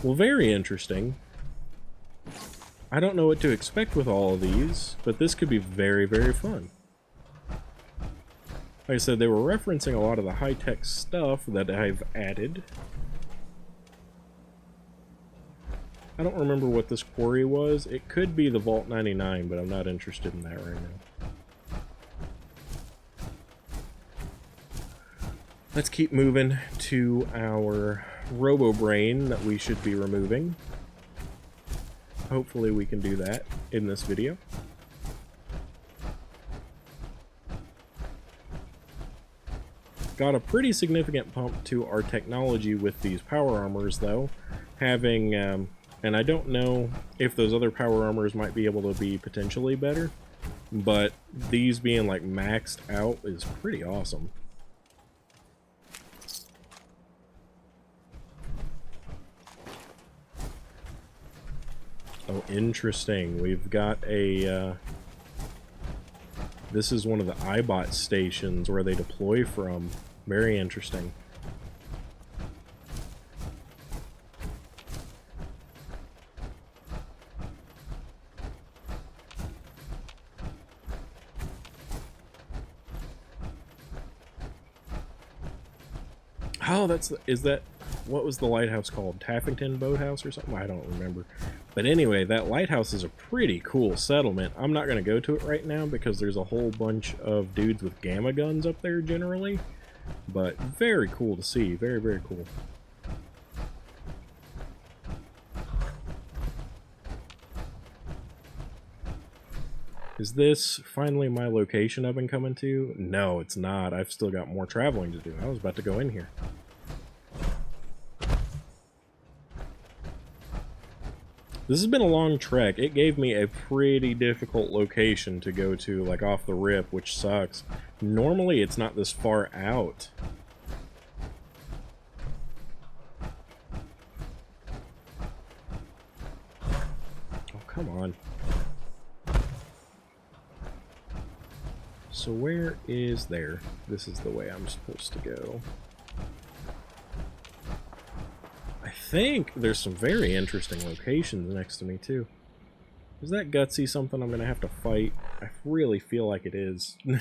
Well, very interesting. I don't know what to expect with all of these, but this could be very, very fun. Like I said, they were referencing a lot of the high-tech stuff that I've added. I don't remember what this quarry was. It could be the Vault 99, but I'm not interested in that right now. Let's keep moving to our robobrain that we should be removing. Hopefully we can do that in this video. Got a pretty significant pump to our technology with these power armors though. Having, and I don't know if those other power armors might be able to be potentially better, but these being like maxed out is pretty awesome. Oh, interesting. We've got a, this is one of the iBot stations where they deploy from. Very interesting. Oh, is that, what was the lighthouse called? Taffington Boathouse or something? I don't remember. But anyway, that lighthouse is a pretty cool settlement. I'm not going to go to it right now because there's a whole bunch of dudes with gamma guns up there generally. But very cool to see. Very, very cool. Is this finally my location I've been coming to? No, it's not. I've still got more traveling to do. I was about to go in here. This has been a long trek. It gave me a pretty difficult location to go to, like off the rip, which sucks. Normally it's not this far out. Oh, come on. So where is there? This is the way I'm supposed to go. I think there's some very interesting locations next to me, too. Is that Gutsy something I'm going to have to fight? I really feel like it is. Is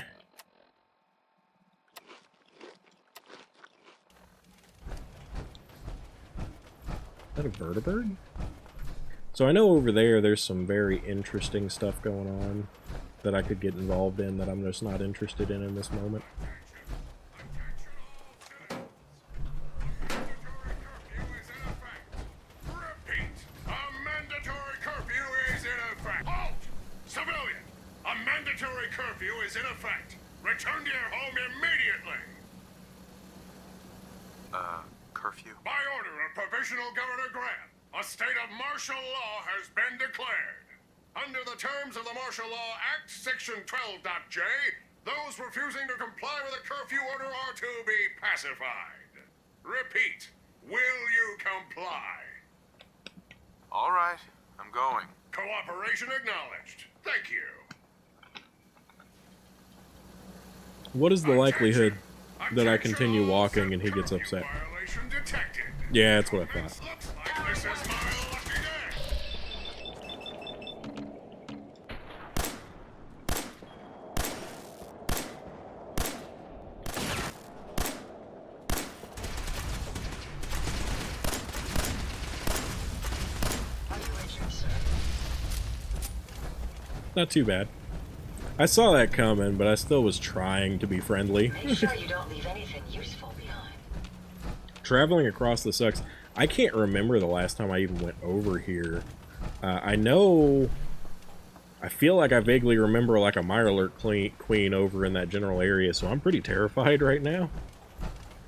that a vertibird? So I know over there's some very interesting stuff going on that I could get involved in that I'm just not interested in this moment. Return to your home immediately! Curfew? By order of Provisional Governor Grant, a state of martial law has been declared. Under the terms of the Martial Law Act, Section 12.J, those refusing to comply with a curfew order are to be pacified. Repeat, will you comply? All right, I'm going. Cooperation acknowledged. Thank you. What is the likelihood that I continue walking and he gets upset? Yeah, that's what I thought. Looks like this is my lucky day. Not too bad. I saw that coming, but I still was trying to be friendly. Make sure you don't leave anything useful behind. Traveling across the sucks. I can't remember the last time I even went over here. I know... I feel like I vaguely remember like a Mirelurk queen over in that general area, so I'm pretty terrified right now.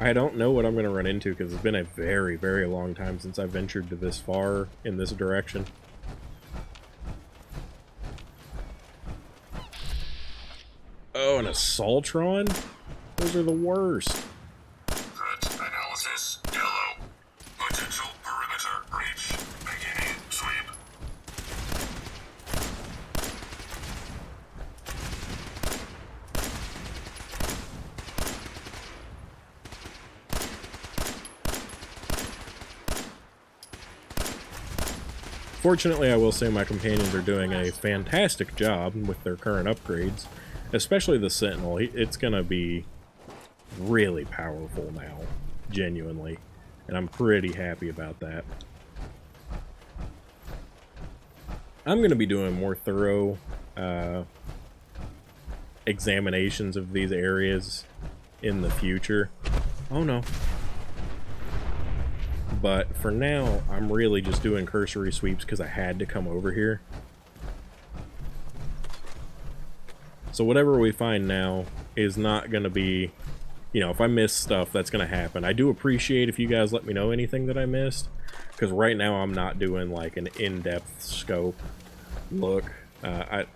I don't know what I'm going to run into because it's been a very, very long time since I ventured to this far in this direction. Oh, an Assaultron? Those are the worst. Threat analysis yellow. Potential perimeter breach. Beginning sweep. Fortunately, I will say my companions are doing a fantastic job with their current upgrades, especially the Sentinel. It's gonna be really powerful now, genuinely, and I'm pretty happy about that. I'm gonna be doing more thorough examinations of these areas in the future. Oh no. But for now, I'm really just doing cursory sweeps because I had to come over here. So whatever we find now is not going to be, you know, if I miss stuff, that's going to happen. I do appreciate if you guys let me know anything that I missed, because right now I'm not doing like an in-depth scope look,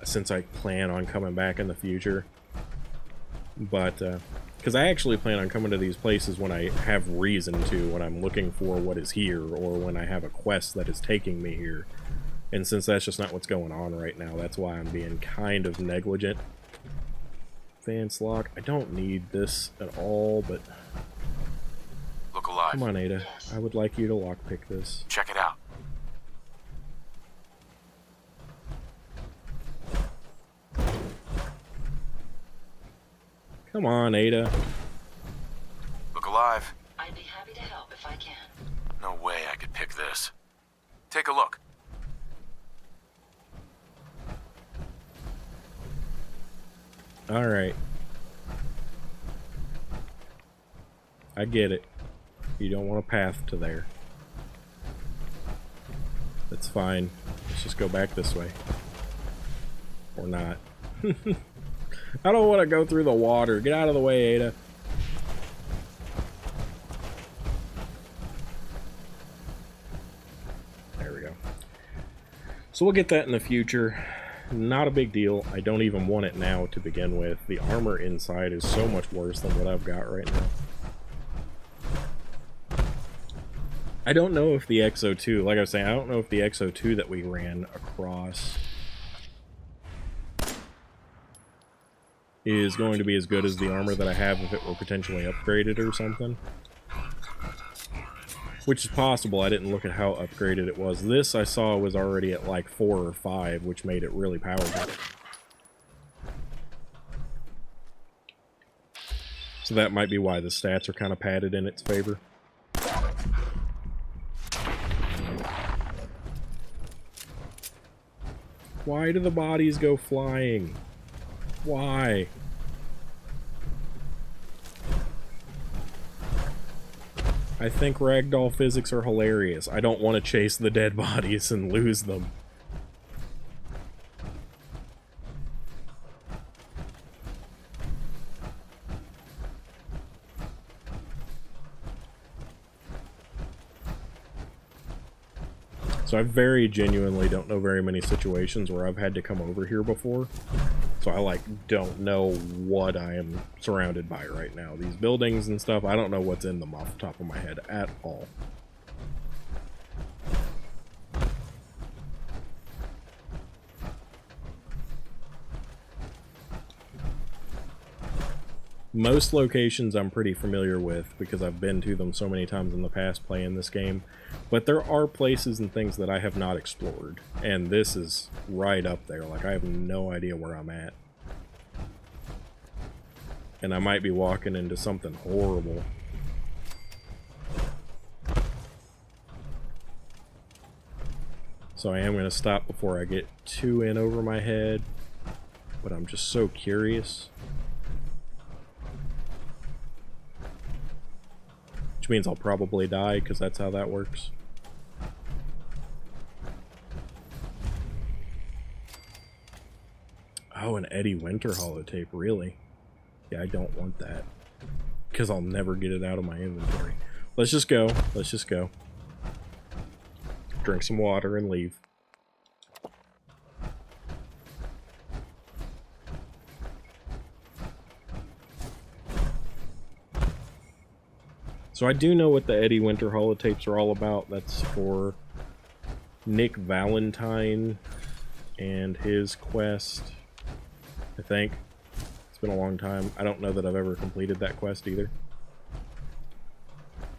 since I plan on coming back in the future. But, because I actually plan on coming to these places when I have reason to, when I'm looking for what is here, or when I have a quest that is taking me here. And since that's just not what's going on right now, that's why I'm being kind of negligent. Advanced lock. I don't need this at all, but... Look alive. Come on, Ada. I would like you to lockpick this. Check it out. Come on, Ada. Look alive. I'd be happy to help if I can. No way I could pick this. Take a look. Alright. I get it. You don't want a path to there. That's fine. Let's just go back this way. Or not. I don't want to go through the water. Get out of the way, Ada. There we go. So we'll get that in the future. Not a big deal. I don't even want it now to begin with. The armor inside is so much worse than what I've got right now. I don't know if the XO2, like I was saying, I don't know if the XO2 that we ran across is going to be as good as the armor that I have if it were potentially upgraded or something. Which is possible. I didn't look at how upgraded it was. This I saw was already at like 4 or 5, which made it really powerful. So that might be why the stats are kind of padded in its favor. Why do the bodies go flying? Why? I think ragdoll physics are hilarious. I don't want to chase the dead bodies and lose them. So I very genuinely don't know very many situations where I've had to come over here before. So I, like, don't know what I am surrounded by right now. These buildings and stuff, I don't know what's in them off the top of my head at all. Most locations I'm pretty familiar with because I've been to them so many times in the past playing this game. But there are places and things that I have not explored. And this is right up there. Like, I have no idea where I'm at. And I might be walking into something horrible. So I am going to stop before I get too in over my head. But I'm just so curious. Which means I'll probably die, because that's how that works. Oh, an Eddie Winter holotape, really? Yeah, I don't want that. Because I'll never get it out of my inventory. Let's just go. Let's just go. Drink some water and leave. So I do know what the Eddie Winter holotapes are all about. That's for Nick Valentine and his quest, I think. It's been a long time. I don't know that I've ever completed that quest either.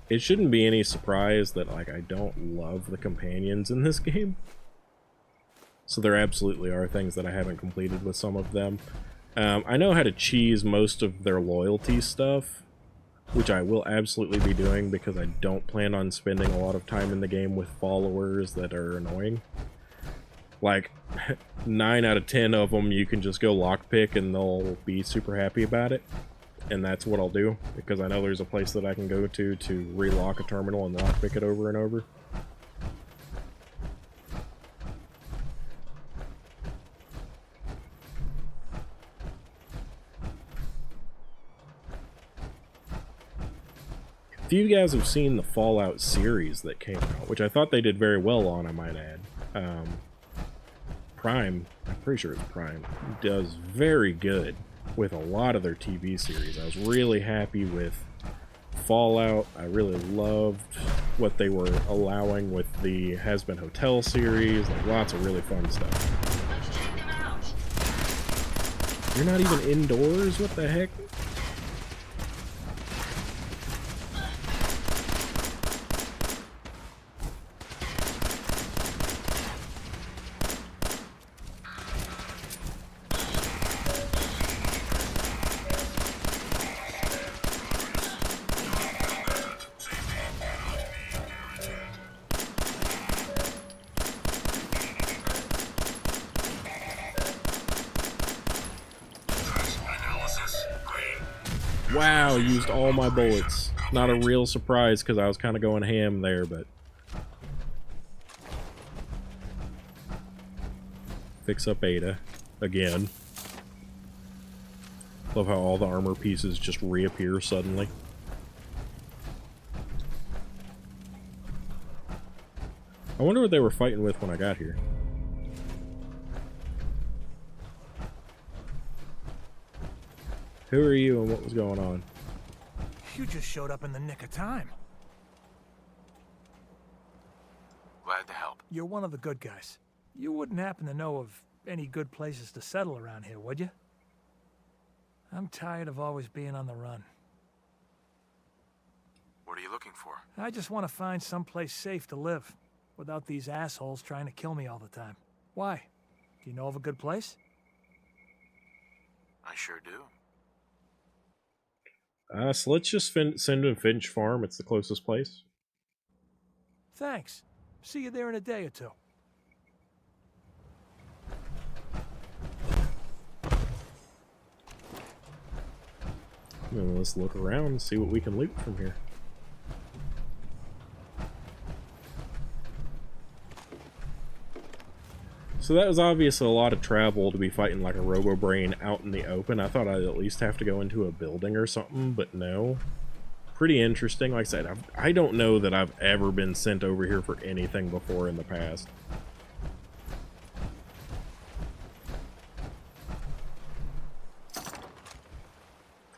It shouldn't be any surprise that, like, I don't love the companions in this game. So there absolutely are things that I haven't completed with some of them. I know how to cheese most of their loyalty stuff, which I will absolutely be doing because I don't plan on spending a lot of time in the game with followers that are annoying. Like, 9 out of 10 of them you can just go lockpick and they'll be super happy about it. And that's what I'll do, because I know there's a place that I can go to relock a terminal and lockpick it over and over. If you guys have seen the Fallout series that came out, which I thought they did very well on, I might add, Prime, I'm pretty sure it's Prime, does very good with a lot of their TV series. I was really happy with Fallout. I really loved what they were allowing with the Has Been Hotel series, like lots of really fun stuff. Let's take them out. You're not even indoors? What the heck? Wow, used all my bullets. Not a real surprise because I was kind of going ham there, but... Fix up Ada. Again. Love how all the armor pieces just reappear suddenly. I wonder what they were fighting with when I got here. Who are you and what was going on? You just showed up in the nick of time. Glad to help. You're one of the good guys. You wouldn't happen to know of any good places to settle around here, would you? I'm tired of always being on the run. What are you looking for? I just want to find someplace safe to live, without these assholes trying to kill me all the time. Why? Do you know of a good place? I sure do. So let's just send to Finch Farm. It's the closest place. Thanks. See you there in a day or two. And let's look around and see what we can loot from here. So that was obviously a lot of travel to be fighting like a robobrain out in the open. I thought I'd at least have to go into a building or something, but no. Pretty interesting. Like I said, I don't know that I've ever been sent over here for anything before in the past.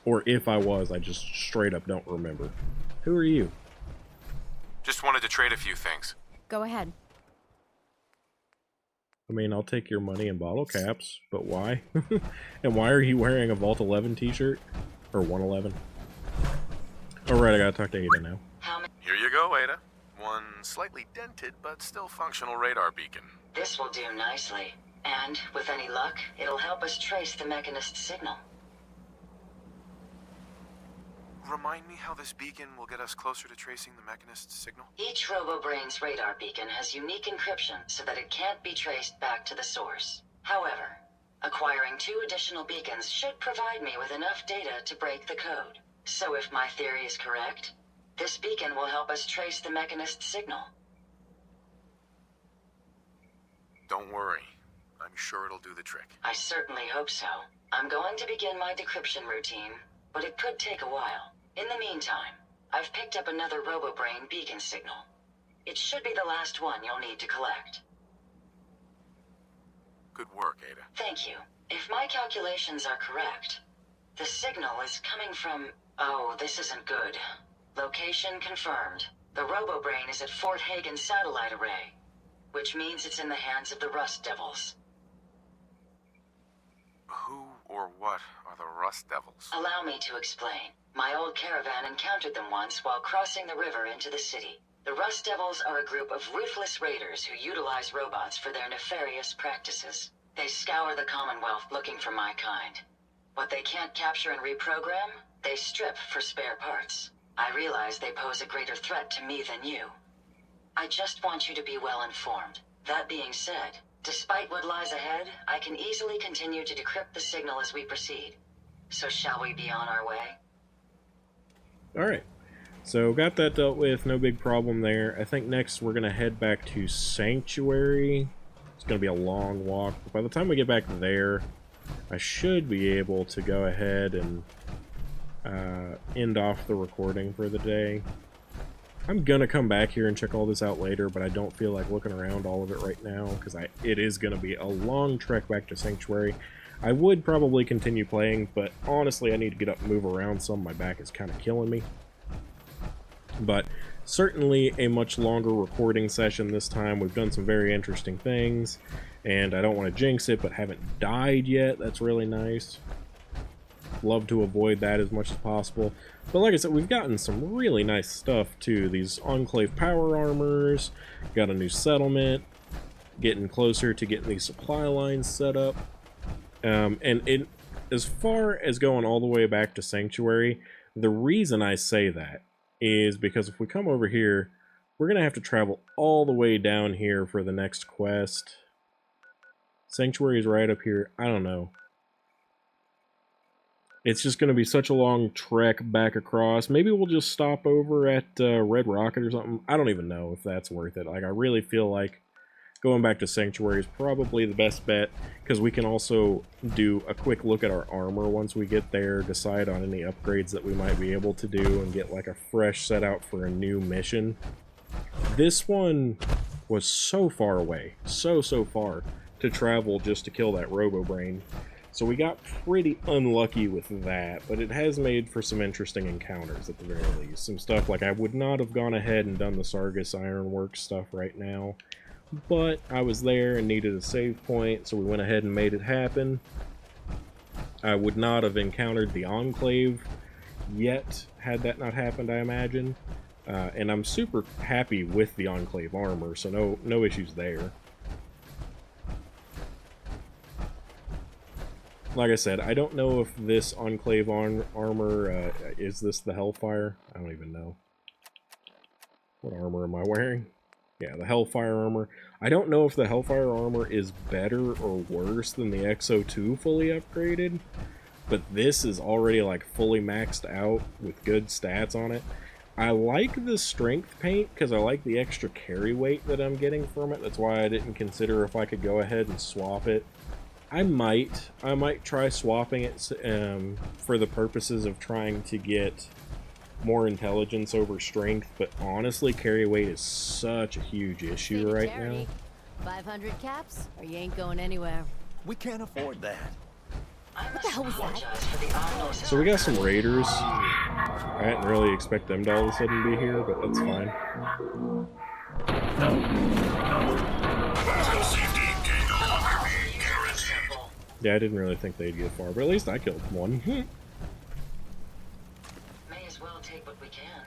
Or if I was, I just straight up don't remember. Who are you? Just wanted to trade a few things. Go ahead. I mean, I'll take your money and bottle caps, but why? And why are you wearing a Vault 11 t-shirt? Or 111? Alright, I gotta talk to Ada now. How many? Here you go, Ada. One slightly dented but still functional radar beacon. This will do nicely. And, with any luck, it'll help us trace the Mechanist's signal. Remind me how this beacon will get us closer to tracing the Mechanist's signal? Each robobrain's radar beacon has unique encryption so that it can't be traced back to the source. However, acquiring 2 additional beacons should provide me with enough data to break the code. So if my theory is correct, this beacon will help us trace the Mechanist's signal. Don't worry. I'm sure it'll do the trick. I certainly hope so. I'm going to begin my decryption routine, but it could take a while. In the meantime, I've picked up another robobrain beacon signal. It should be the last one you'll need to collect. Good work, Ada. Thank you. If my calculations are correct, the signal is coming from... Oh, this isn't good. Location confirmed. The robobrain is at Fort Hagen Satellite Array, which means it's in the hands of the Rust Devils. Who or what are the Rust Devils? Allow me to explain. My old caravan encountered them once while crossing the river into the city. The Rust Devils are a group of ruthless raiders who utilize robots for their nefarious practices. They scour the Commonwealth looking for my kind. What they can't capture and reprogram, they strip for spare parts. I realize they pose a greater threat to me than you. I just want you to be well informed. That being said, despite what lies ahead, I can easily continue to decrypt the signal as we proceed. So shall we be on our way? Alright. So got that dealt with, no big problem there. I think next we're going to head back to Sanctuary. It's going to be a long walk, but by the time we get back there, I should be able to go ahead and end off the recording for the day. I'm going to come back here and check all this out later, but I don't feel like looking around all of it right now, because it is going to be a long trek back to Sanctuary. I would probably continue playing, but honestly I need to get up and move around some. My back is kind of killing me. But certainly a much longer recording session this time. We've done some very interesting things, and I don't want to jinx it, but haven't died yet. That's really nice. Love to avoid that as much as possible. But like I said, we've gotten some really nice stuff too. These Enclave power armors, got a new settlement, getting closer to getting these supply lines set up. As far as going all the way back to Sanctuary, the reason I say that is because if we come over here, we're going to have to travel all the way down here for the next quest. Sanctuary is right up here. I don't know. It's just going to be such a long trek back across. Maybe we'll just stop over at Red Rocket or something. I don't even know if that's worth it. Like, I really feel like going back to Sanctuary is probably the best bet, because we can also do a quick look at our armor once we get there, decide on any upgrades that we might be able to do, and get like a fresh set out for a new mission. This one was so far away, so far to travel just to kill that robobrain. So we got pretty unlucky with that, but it has made for some interesting encounters at the very least. Some stuff like I would not have gone ahead and done the Sargus Ironworks stuff right now, but I was there and needed a save point, so we went ahead and made it happen. I would not have encountered the Enclave yet had that not happened, I imagine. And I'm super happy with the Enclave armor, so no issues there. Like I said, I don't know if this Enclave armor, is this the Hellfire? I don't even know. What armor am I wearing? Yeah, the Hellfire armor. I don't know if the Hellfire armor is better or worse than the XO2 fully upgraded, but this is already like fully maxed out with good stats on it. I like the strength paint because I like the extra carry weight that I'm getting from it. That's why I didn't consider if I could go ahead and swap it. I might try swapping it for the purposes of trying to get more intelligence over strength, but honestly, carry weight is such a huge issue right now. 500 caps, or you ain't going anywhere. We can't afford that. What the hell was that? So we got some raiders. I didn't really expect them to all of a sudden be here, but that's fine. Yeah, I didn't really think they'd get far, but at least I killed one. May as well take what we can.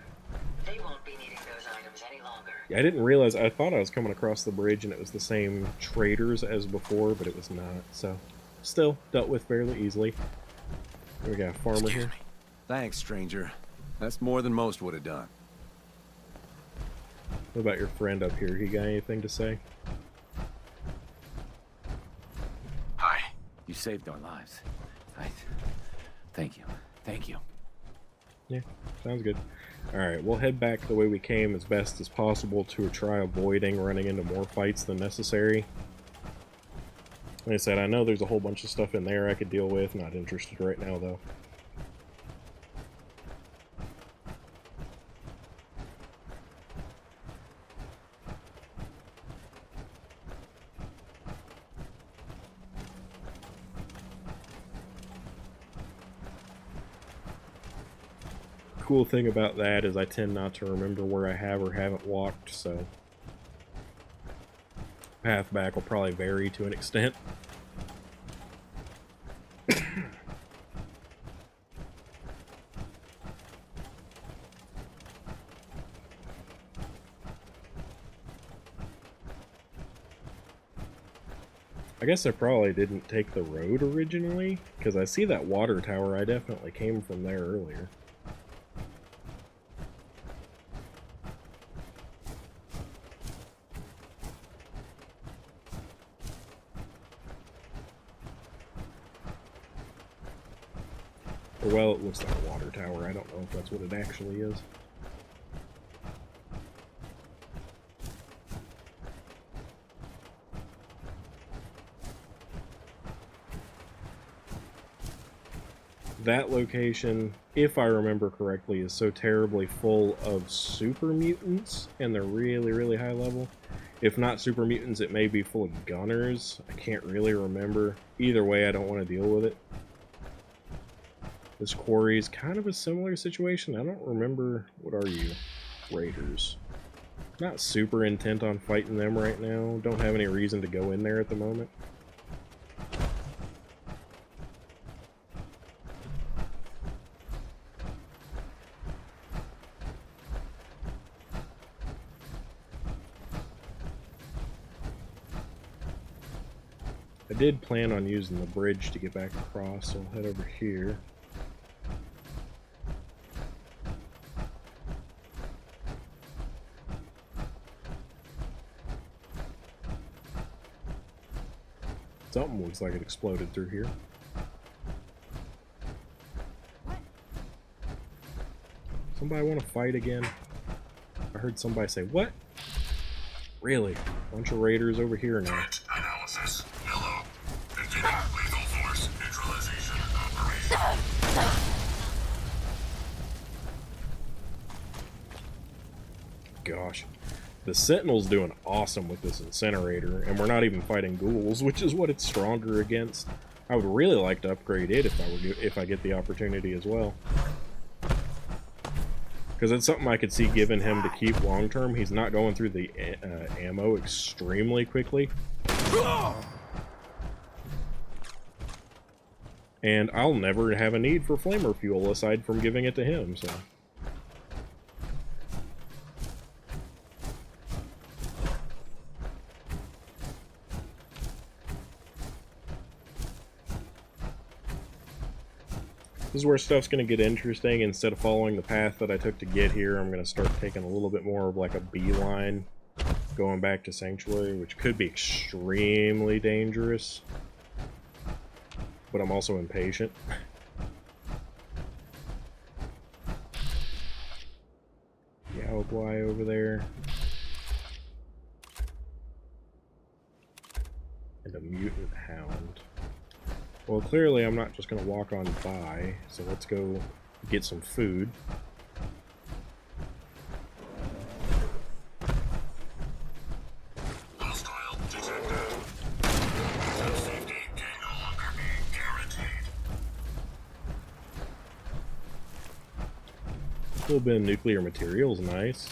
They won't be needing those items any longer. Yeah, I didn't realize, I thought I was coming across the bridge and it was the same traders as before, but it was not, so still dealt with fairly easily. We got a farmer here. Thanks, stranger. That's more than most would have done. What about your friend up here? He got anything to say? Hi. You saved our lives. Thank you. Thank you. Yeah, sounds good. Alright, we'll head back the way we came as best as possible to try avoiding running into more fights than necessary. Like I said, I know there's a whole bunch of stuff in there I could deal with. Not interested right now, though. Cool thing about that is I tend not to remember where I have or haven't walked, so path back will probably vary to an extent. I guess I probably didn't take the road originally, because I see that water tower. I definitely came from there earlier. Or, well, it looks like a water tower. I don't know if that's what it actually is. That location, if I remember correctly, is so terribly full of super mutants, and they're really, really high level. If not super mutants, it may be full of gunners. I can't really remember. Either way, I don't want to deal with it. This quarry is kind of a similar situation. I don't remember. What are you? Raiders. Not super intent on fighting them right now. Don't have any reason to go in there at the moment. I did plan on using the bridge to get back across, so I'll head over here. Something looks like it exploded through here. Somebody want to fight again? I heard somebody say, what? Really? Bunch of raiders over here now. Analysis. Hello. Beginning lethal force neutralization operation. Gosh. The Sentinel's doing awesome with this incinerator, and we're not even fighting ghouls, which is what it's stronger against. I would really like to upgrade it if I get the opportunity as well. Because it's something I could see giving him to keep long term. He's not going through the ammo extremely quickly. And I'll never have a need for flamer fuel aside from giving it to him, so... This is where stuff's going to get interesting. Instead of following the path that I took to get here, I'm going to start taking a little bit more of like a beeline going back to Sanctuary, which could be extremely dangerous. But I'm also impatient. Yaogwai over there. And a mutant hound. Well, clearly I'm not just going to walk on by, so let's go get some food. Hostile detected. Safety can no longer be guaranteed. A little bit of nuclear materials, nice.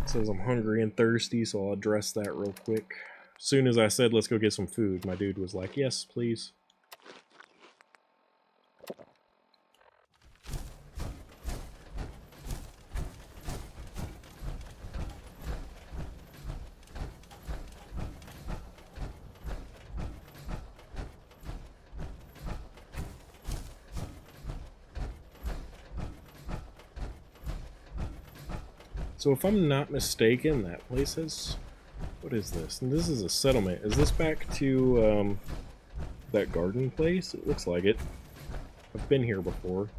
It says I'm hungry and thirsty, so I'll address that real quick. As soon as I said, let's go get some food, my dude was like, yes, please. So if I'm not mistaken, that place has... What is this? And this is a settlement. Is this back to that garden place? It looks like it. I've been here before.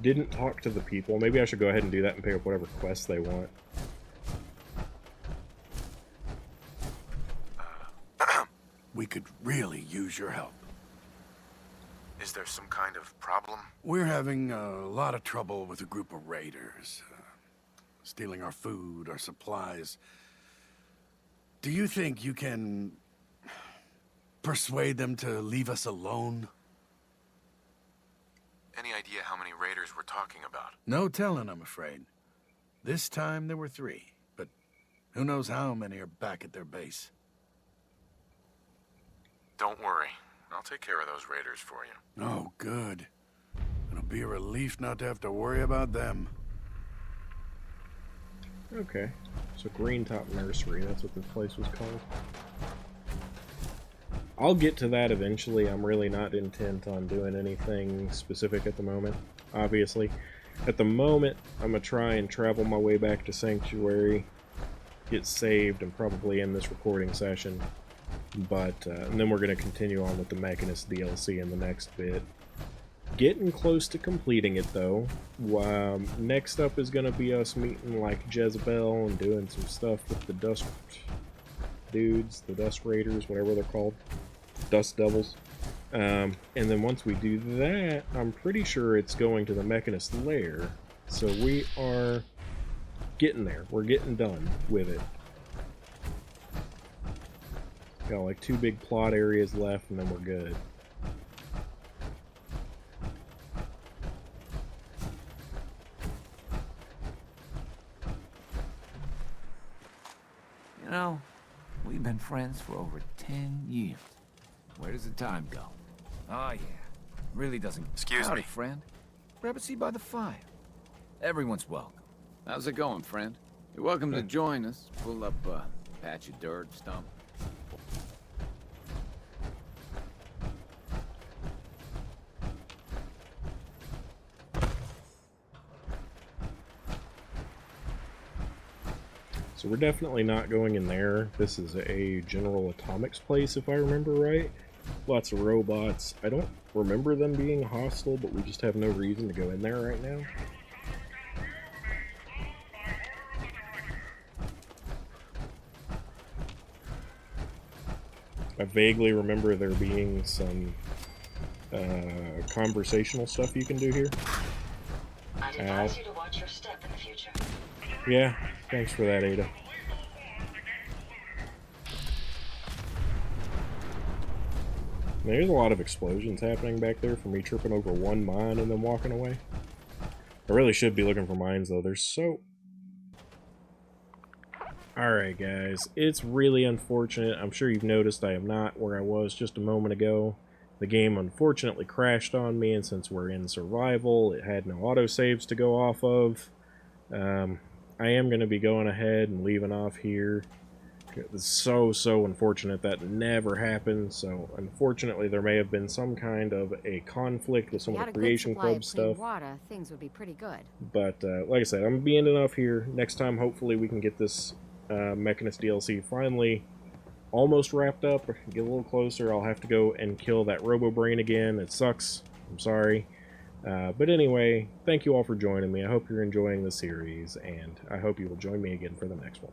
Didn't talk to the people. Maybe I should go ahead and do that and pick up whatever quests they want. We could really use your help. Is there some kind of problem? We're having a lot of trouble with a group of raiders. Stealing our food, our supplies. Do you think you can persuade them to leave us alone? Any idea how many raiders we're talking about? No telling, I'm afraid. This time there were 3, but who knows how many are back at their base. Don't worry. I'll take care of those raiders for you. Oh, good. It'll be a relief not to have to worry about them. Okay. So Green Top Nursery, that's what this place was called. I'll get to that eventually. I'm really not intent on doing anything specific at the moment, obviously. At the moment, I'm going to try and travel my way back to Sanctuary, get saved, and probably end this recording session. But, and then we're going to continue on with the Mechanist DLC in the next bit. Getting close to completing it, though. Next up is going to be us meeting, like, Jezebel and doing some stuff with the Dust dudes, the Dust Raiders, whatever they're called. Dust Devils. And then once we do that, I'm pretty sure it's going to the Mechanist lair. So we are getting there. We're getting done with it. Got like 2 big plot areas left, and then we're good. You know, we've been friends for over 10 years. Where does the time go? Oh, yeah. Really doesn't... Excuse Howdy, me. friend. Grab a seat by the fire. Everyone's welcome. How's it going, friend? You're welcome to join us. Pull up a patch of dirt, stump. So we're definitely not going in there. This is a General Atomics place, if I remember right. Lots of robots. I don't remember them being hostile, but we just have no reason to go in there right now. I vaguely remember there being some conversational stuff you can do here. I'd advise you to watch your step in the future. Yeah, thanks for that, Ada. There's a lot of explosions happening back there from me tripping over one mine and then walking away. I really should be looking for mines, though. There's so... Alright, guys. It's really unfortunate. I'm sure you've noticed I am not where I was just a moment ago. The game unfortunately crashed on me, and since we're in survival, it had no autosaves to go off of. I am going to be going ahead and leaving off here. It's so unfortunate that never happened. So unfortunately there may have been some kind of a conflict with some of the Creation Club stuff. Water, things would be pretty good. But like I said, I'm going to be ending off here. Next time hopefully we can get this Mechanist DLC finally almost wrapped up. Get a little closer. I'll have to go and kill that robobrain again. It sucks. I'm sorry. But anyway, thank you all for joining me. I hope you're enjoying the series, and I hope you will join me again for the next one.